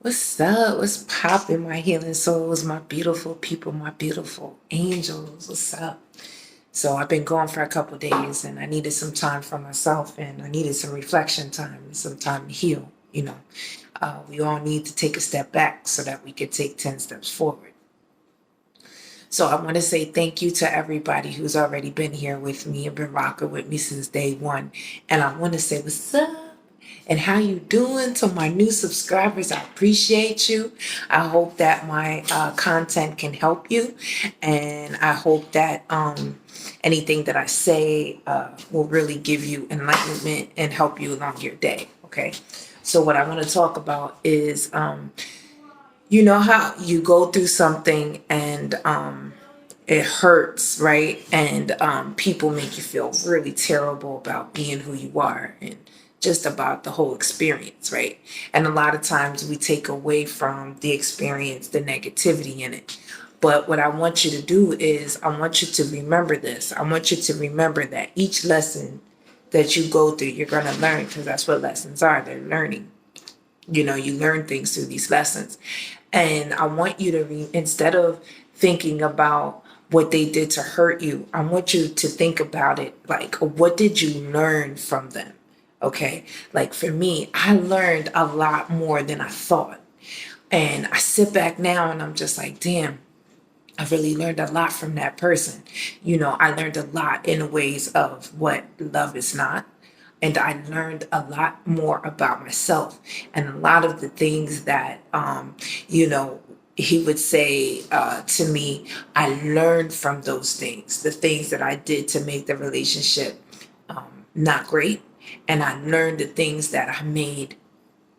What's up? What's poppin', my healing souls, my beautiful people, my beautiful angels? What's up? So I've been gone for a couple days and I needed some time for myself and I needed some reflection time and some time to heal. We all need to take a step back so that we can take 10 steps forward. So I want to say thank you to everybody who's already been here with me and been rocking with me since day one. And I want to say what's up and how you doing to my new subscribers. I appreciate you. I hope that my content can help you, and I hope that anything that I say will really give you enlightenment and help you along your day. Okay. So what I want to talk about is you know how you go through something and it hurts, right? And people make you feel really terrible about being who you are and just about the whole experience, right? And a lot of times we take away from the experience the negativity in it. But what I want you to do is I want you to remember this. I want you to remember that each lesson that you go through, you're going to learn, because that's what lessons are. They're learning. You learn things through these lessons. And I want you to, instead of thinking about what they did to hurt you, I want you to think about it like, what did you learn from them? Okay. Like for me, I learned a lot more than I thought. And I sit back now and I'm just like, damn, I really learned a lot from that person. I learned a lot in ways of what love is not. And I learned a lot more about myself and a lot of the things that, he would say to me, I learned from those things, the things that I did to make the relationship not great. And I learned the things that I made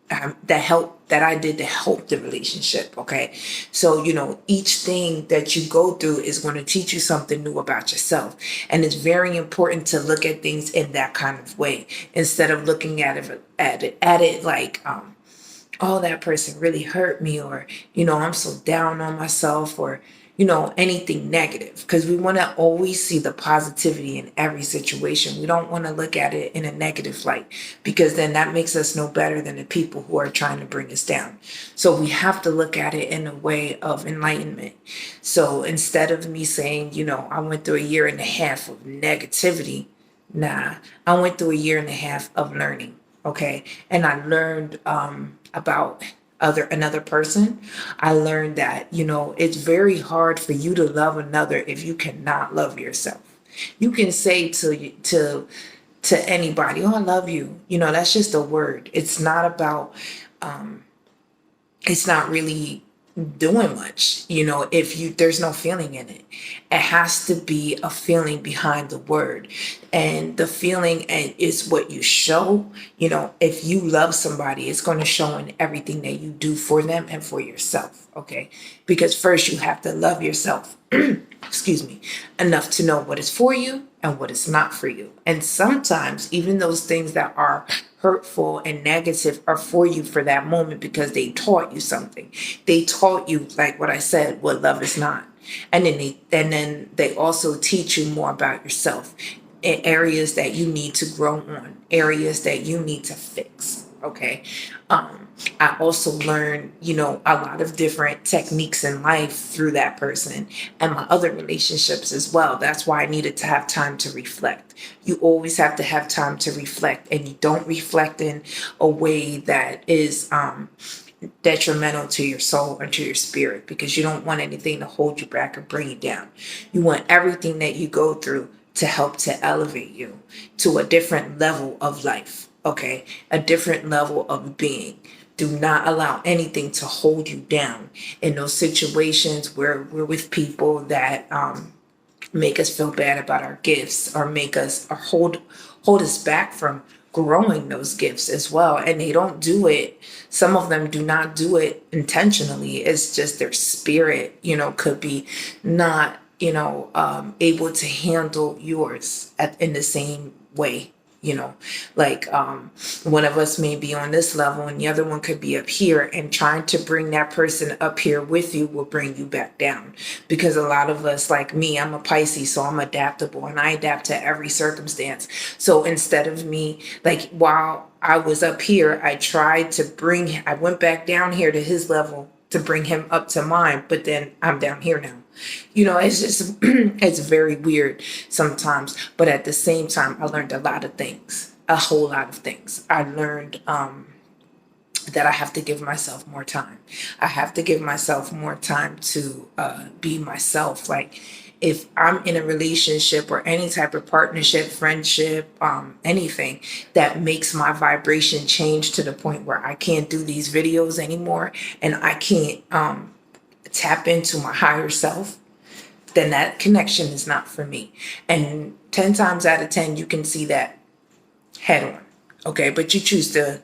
that I did to help the relationship. Okay. So, each thing that you go through is going to teach you something new about yourself. And it's very important to look at things in that kind of way instead of looking at it like, oh, that person really hurt me, or, I'm so down on myself, or, anything negative, because we want to always see the positivity in every situation. We don't want to look at it in a negative light, because then that makes us no better than the people who are trying to bring us down. So we have to look at it in a way of enlightenment. So instead of me saying, I went through a year and a half of negativity, nah, I went through a year and a half of learning. Okay. And I learned about another person. I learned that, it's very hard for you to love another if you cannot love yourself. You can say to anybody, oh, I love you. That's just a word. It's not about it's not really doing much, if there's no feeling in it. It has to be a feeling behind the word, and the feeling is what you show. If you love somebody, it's going to show in everything that you do for them and for yourself. Okay. Because first you have to love yourself excuse me, enough to know what is for you and what is not for you. And sometimes even those things that are hurtful and negative are for you for that moment, because they taught you something. They taught you, like what I said, what love is not. And then they also teach you more about yourself in areas that you need to grow on, areas that you need to fix. Okay. I also learned, a lot of different techniques in life through that person and my other relationships as well. That's why I needed to have time to reflect. You always have to have time to reflect, and you don't reflect in a way that is detrimental to your soul or to your spirit, because you don't want anything to hold you back or bring you down. You want everything that you go through to help to elevate you to a different level of life. Okay. A different level of being. Do not allow anything to hold you down in those situations where we're with people that make us feel bad about our gifts, or make us, or hold us back from growing those gifts as well. And they don't do it. Some of them do not do it intentionally. It's just their spirit, could be not, able to handle yours in the same way. You know, like one of us may be on this level and the other one could be up here, and trying to bring that person up here with you will bring you back down. Because a lot of us, like me, I'm a Pisces, so I'm adaptable and I adapt to every circumstance. So instead of me, like while I was up here, I went back down here to his level to bring him up to mine, but then I'm down here now. It's just, it's very weird sometimes. But at the same time, I learned a lot of things, a whole lot of things. I learned that I have to give myself more time. I have to give myself more time to be myself. Like, if I'm in a relationship or any type of partnership, friendship, anything that makes my vibration change to the point where I can't do these videos anymore and I can't tap into my higher self, then that connection is not for me. And 10 times out of 10, you can see that head on. Okay, but you choose to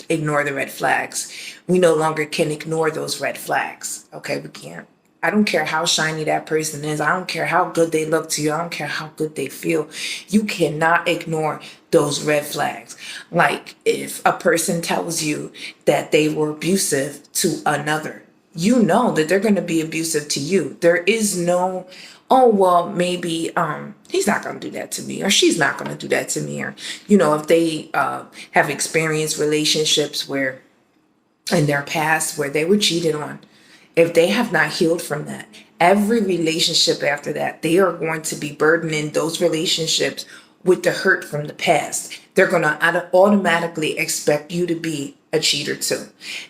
ignore the red flags. We no longer can ignore those red flags. Okay, we can't. I don't care how shiny that person is. I don't care how good they look to you. I don't care how good they feel. You cannot ignore those red flags. Like if a person tells you that they were abusive to another, you know that they're going to be abusive to you. There is no, oh, well, maybe he's not going to do that to me, or she's not going to do that to me. Or, if they have experienced relationships where in their past where they were cheated on, if they have not healed from that, every relationship after that, they are going to be burdening those relationships with the hurt from the past. They're going to automatically expect you to be a cheater too.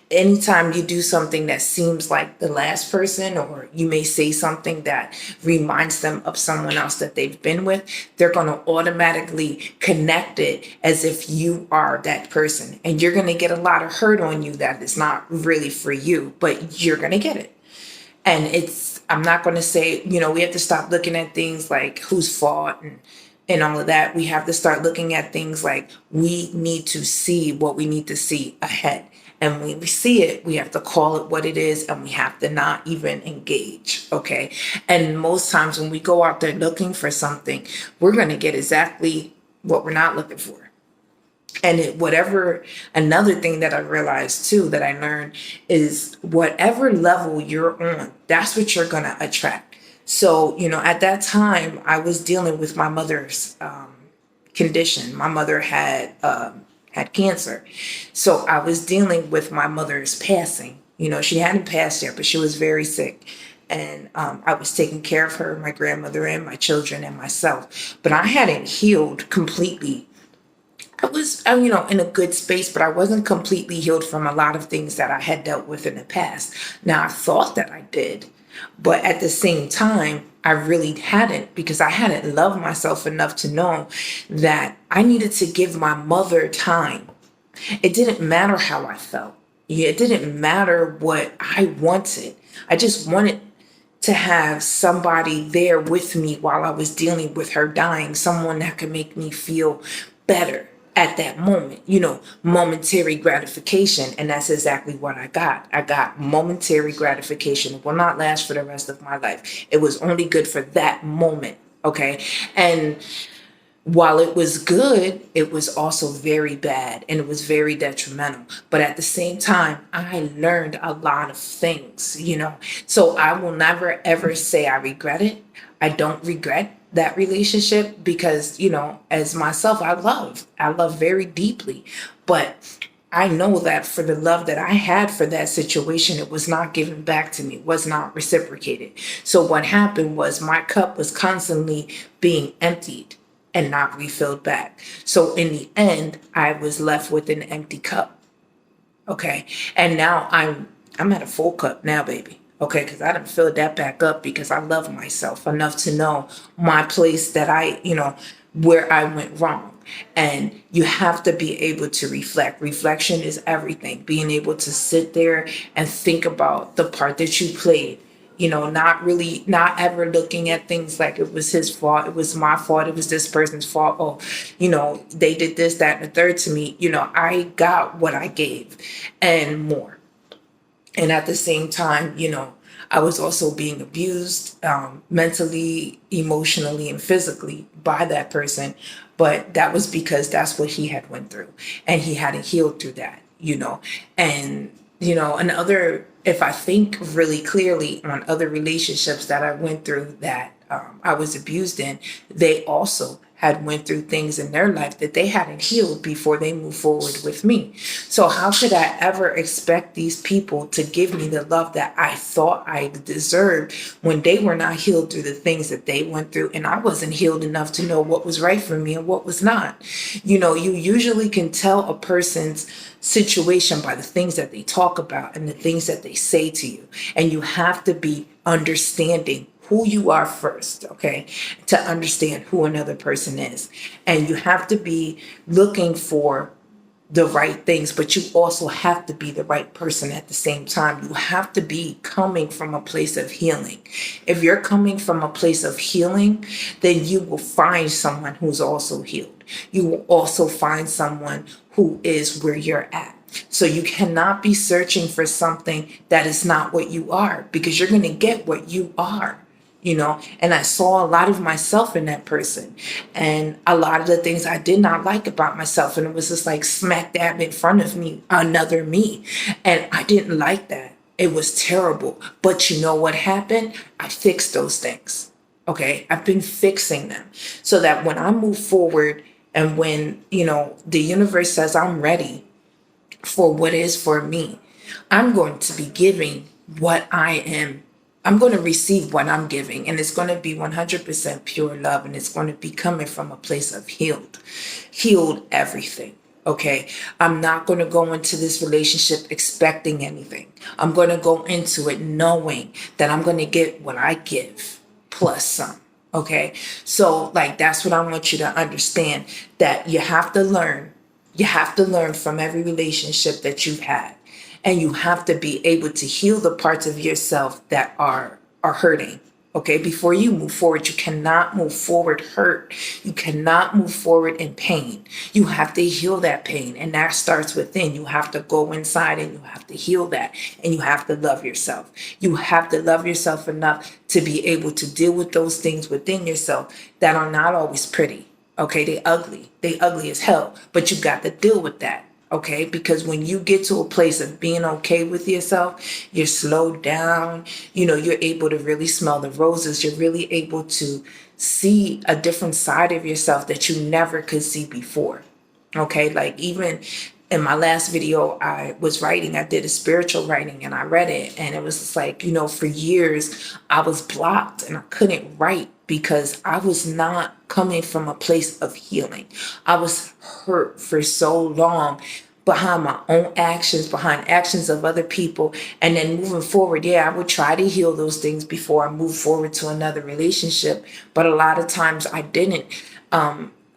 Anytime you do something that seems like the last person, or you may say something that reminds them of someone else that they've been with, they're going to automatically connect it as if you are that person. And you're going to get a lot of hurt on you that is not really for you, but you're going to get it. And I'm not going to say, we have to stop looking at things like whose fault and all of that. We have to start looking at things like we need to see what we need to see ahead. And when we see it, we have to call it what it is, and we have to not even engage. Okay. And most times when we go out there looking for something, we're going to get exactly what we're not looking for. And another thing that I realized too, that I learned, is whatever level you're on, that's what you're going to attract. So, at that time, I was dealing with my mother's condition. My mother had cancer. So I was dealing with my mother's passing. She hadn't passed yet, but she was very sick. And I was taking care of her, my grandmother, and my children, and myself. But I hadn't healed completely. I was, in a good space, but I wasn't completely healed from a lot of things that I had dealt with in the past. Now, I thought that I did, but at the same time, I really hadn't, because I hadn't loved myself enough to know that I needed to give my mother time. It didn't matter how I felt. It didn't matter what I wanted. I just wanted to have somebody there with me while I was dealing with her dying, someone that could make me feel better at that moment, momentary gratification. And that's exactly what I got. I got momentary gratification. It will not last for the rest of my life. It was only good for that moment. Okay. And while it was good, it was also very bad, and it was very detrimental. But at the same time, I learned a lot of things, So I will never, ever say I regret it. I don't regret that relationship because, as myself, I love very deeply. But I know that for the love that I had for that situation, it was not given back to me, was not reciprocated. So what happened was my cup was constantly being emptied and not refilled back. So in the end, I was left with an empty cup. Okay. And now I'm at a full cup now, baby. Okay. Cause I done filled that back up because I love myself enough to know my place that where I went wrong. And you have to be able to reflect. Reflection is everything. Being able to sit there and think about the part that you played. Not ever looking at things like it was his fault, it was my fault, it was this person's fault. Oh, they did this, that, and the third to me. I got what I gave and more. And at the same time, I was also being abused, mentally, emotionally, and physically by that person. But that was because that's what he had went through, and he hadn't healed through that, And another, if I think really clearly on other relationships that I went through that I was abused in, they also had went through things in their life that they hadn't healed before they moved forward with me. So how could I ever expect these people to give me the love that I thought I deserved when they were not healed through the things that they went through, and I wasn't healed enough to know what was right for me and what was not? You usually can tell a person's situation by the things that they talk about and the things that they say to you. And you have to be understanding who you are first, okay, to understand who another person is. And you have to be looking for the right things, but you also have to be the right person at the same time. You have to be coming from a place of healing. If you're coming from a place of healing, then you will find someone who's also healed. You will also find someone who is where you're at. So you cannot be searching for something that is not what you are, because you're going to get what you are. And I saw a lot of myself in that person, and a lot of the things I did not like about myself. And it was just like smack dab in front of me, another me. And I didn't like that. It was terrible. But you know what happened? I fixed those things. Okay. I've been fixing them so that when I move forward and when, the universe says I'm ready for what is for me, I'm going to be giving what I am. I'm going to receive what I'm giving, and it's going to be 100% pure love, and it's going to be coming from a place of healed everything. Okay. I'm not going to go into this relationship expecting anything. I'm going to go into it knowing that I'm going to get what I give plus some. Okay. So that's what I want you to understand, that you have to learn. You have to learn from every relationship that you've had. And you have to be able to heal the parts of yourself that are hurting. Okay, before you move forward, you cannot move forward hurt. You cannot move forward in pain. You have to heal that pain, and that starts within. You have to go inside and you have to heal that, and you have to love yourself. You have to love yourself enough to be able to deal with those things within yourself that are not always pretty. Okay, they ugly. They ugly as hell, but you got to deal with that. Okay, because when you get to a place of being okay with yourself, you're slowed down, you're able to really smell the roses. You're really able to see a different side of yourself that you never could see before. Okay, even in my last video, I did a spiritual writing, and I read it, and it was just like, for years I was blocked and I couldn't write because I was not coming from a place of healing. I was hurt for so long behind my own actions, behind actions of other people. And then moving forward, I would try to heal those things before I move forward to another relationship. But a lot of times I didn't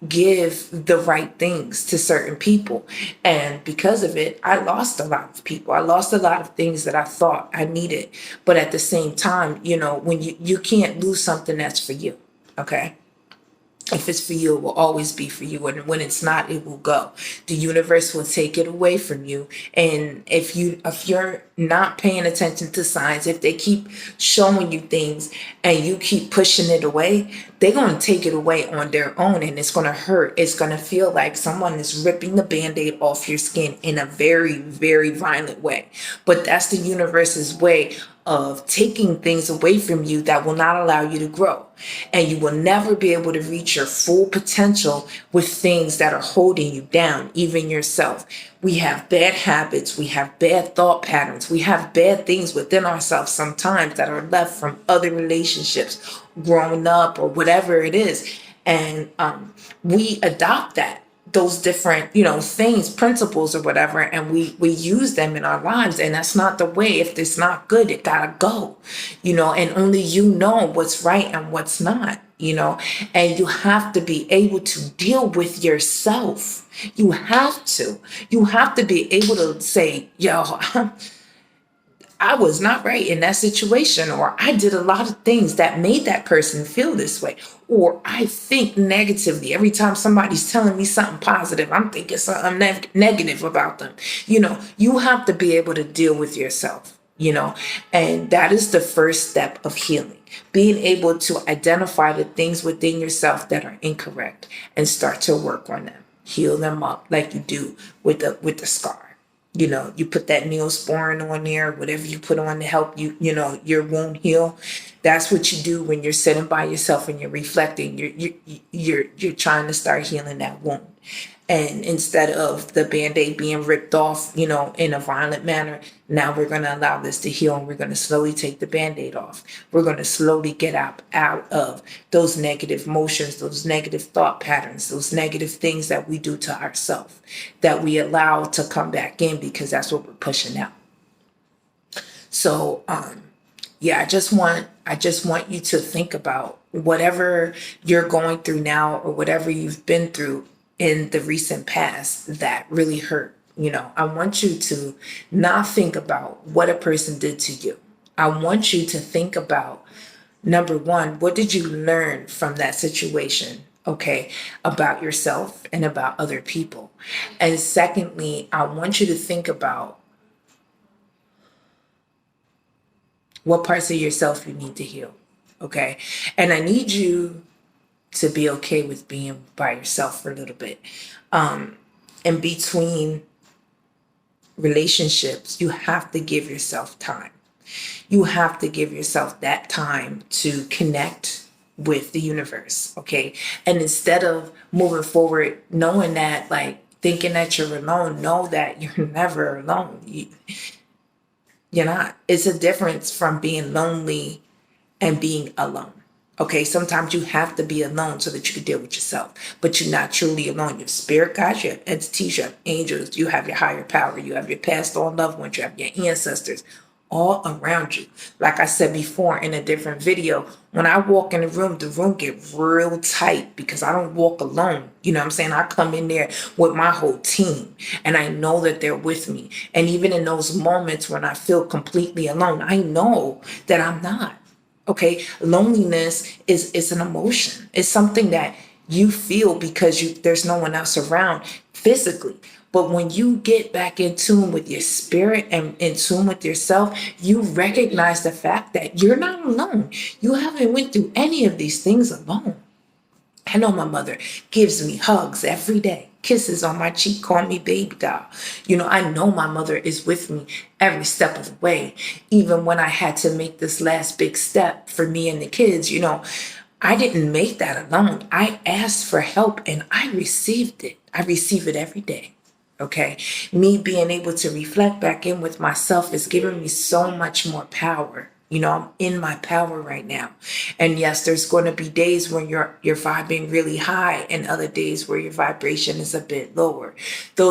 give the right things to certain people. And because of it, I lost a lot of people. I lost a lot of things that I thought I needed. But at the same time, when you can't lose something that's for you. Okay. If it's for you, it will always be for you. And when it's not, it will go. The universe will take it away from you. And if you're not paying attention to signs, if they keep showing you things and you keep pushing it away, they're going to take it away on their own, and it's going to hurt. It's going to feel like someone is ripping the Band-Aid off your skin in a very, very violent way. But that's the universe's way of taking things away from you that will not allow you to grow. And you will never be able to reach your full potential with things that are holding you down, even yourself. We have bad habits. We have bad thought patterns. We have bad things within ourselves sometimes that are left from other relationships, growing up, or whatever it is. And we adopt those different, things, principles or whatever, and we use them in our lives. And that's not the way. If it's not good, it gotta go, and only you know what's right and what's not, and you have to be able to deal with yourself. You have to be able to say, yo, I was not right in that situation, or I did a lot of things that made that person feel this way, or I think negatively. Every time somebody's telling me something positive, I'm thinking something negative about them. You have to be able to deal with yourself. you know, and that is the first step of healing. Being able to identify the things within yourself that are incorrect and start to work on them, heal them up like you do with the scar. You know, you put that Neosporin on there, whatever you put on to help you, you know, your wound heal. That's what you do when you're sitting by yourself and you're reflecting. You're trying to start healing that wound. And instead of the band-aid being ripped off, you know, in a violent manner, now we're going to allow this to heal, and we're going to slowly take the band-aid off. We're going to slowly get out of those negative emotions, those negative thought patterns, those negative things that we do to ourselves, that we allow to come back in, because that's what we're pushing out. So yeah, I just want you to think about whatever you're going through now, or whatever you've been through in the recent past that really hurt. You know, I want you to not think about what a person did to you. I want you to think about, number one, what did you learn from that situation? Okay, about yourself and about other people. And secondly, I want you to think about what parts of yourself you need to heal. Okay, and I need you to be okay with being by yourself for a little bit. In between relationships, you have to give yourself time. You have to give yourself that time to connect with the universe, okay? And instead of moving forward, knowing that, like, thinking that you're alone, know that you're never alone. You're not. It's a difference from being lonely and being alone. Okay, sometimes you have to be alone so that you can deal with yourself, but you're not truly alone. You have spirit guides, you have entities, you have angels, you have your higher power, you have your past on loved ones, you have your ancestors all around you. Like I said before in a different video, when I walk in the room get real tight because I don't walk alone. You know what I'm saying? I come in there with my whole team, and I know that they're with me. And even in those moments when I feel completely alone, I know that I'm not. Okay, loneliness is an emotion. It's something that you feel because there's no one else around physically. But when you get back in tune with your spirit and in tune with yourself, you recognize the fact that you're not alone. You haven't went through any of these things alone. I know my mother gives me hugs every day, kisses on my cheek, call me baby doll. You know, I know my mother is with me every step of the way. Even when I had to make this last big step for me and the kids, you know, I didn't make that alone. I asked for help and I received it. I receive it every day. Okay. Me being able to reflect back in with myself is giving me so much more power. You know, I'm in my power right now. And yes, there's going to be days when you're vibing really high and other days where your vibration is a bit lower. Those